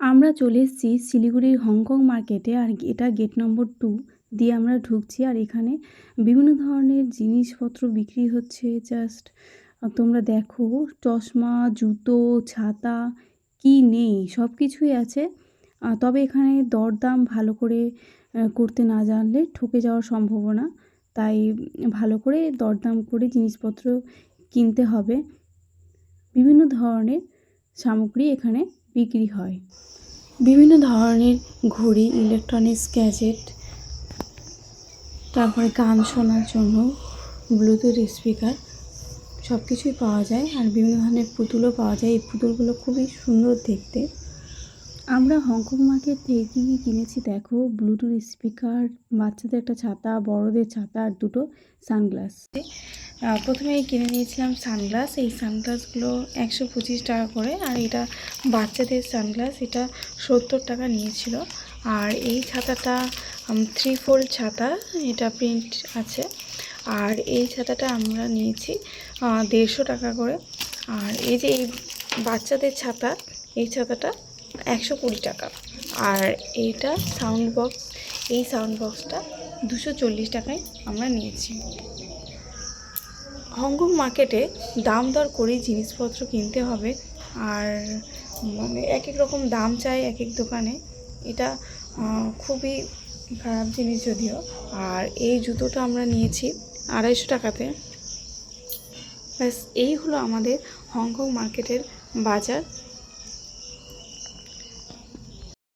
আমরা চলে এসেছি শিলিগুড়ির হংকং মার্কেটে। আর এটা গেট নম্বর 2 দিয়ে আমরা ঢুকছি। আর এখানে বিভিন্ন ধরনের জিনিসপত্র বিক্রি হচ্ছে। জাস্ট তোমরা দেখো, চশমা, জুতো, ছাতা, কি নেই সব কিছুই আছে। তবে এখানে দরদাম ভালো করে করতে না জানলে ঠকে যাওয়ার সম্ভাবনা। তাই ভালো করে দরদাম করে জিনিসপত্র কিনতে হবে। বিভিন্ন ধরনের সামগ্রী এখানে বিক্রি হয়। বিভিন্ন ধরনের ঘড়ি, ইলেকট্রনিক্স গ্যাজেট, তারপরে গান শোনার জন্য ব্লুটুথ স্পিকার সব কিছুই পাওয়া যায়। আর বিভিন্ন ধরনের পুতুলও পাওয়া যায়। এই পুতুলগুলো খুবই সুন্দর দেখতে। আমরা হংকং মার্কেট থেকে কী কী কিনেছি দেখো, ব্লুটুথ স্পিকার, বাচ্চাদের একটা ছাতা, বড়দের ছাতা আর দুটো সানগ্লাস। প্রথমেই কিনে নিয়েছিলাম সানগ্লাস। এই সানগ্লাসগুলো 125 টাকা করে। আর এটা বাচ্চাদের সানগ্লাস, এটা 70 টাকা নিয়েছিল। আর এই ছাতাটা 3 fold ছাতা, এটা প্রিন্ট আছে। আর এই ছাতাটা আমরা নিয়েছি 150 টাকা করে। আর এই যে এই বাচ্চাদের ছাতা, এই ছাতাটা 120 টাকা। আর এইটা সাউন্ড বক্স, এই সাউন্ড বক্সটা 240 টাকায় আমরা নিয়েছি। হংকং মার্কেটে দাম দর করেই জিনিসপত্র কিনতে হবে। আর মানে এক এক রকম দাম চাই এক এক দোকানে। এটা খুবই খারাপ জিনিস যদিও। আর এই জুতোটা আমরা নিয়েছি 250 টাকাতে। ব্যাস এই হলো আমাদের হংকং মার্কেটের বাজার।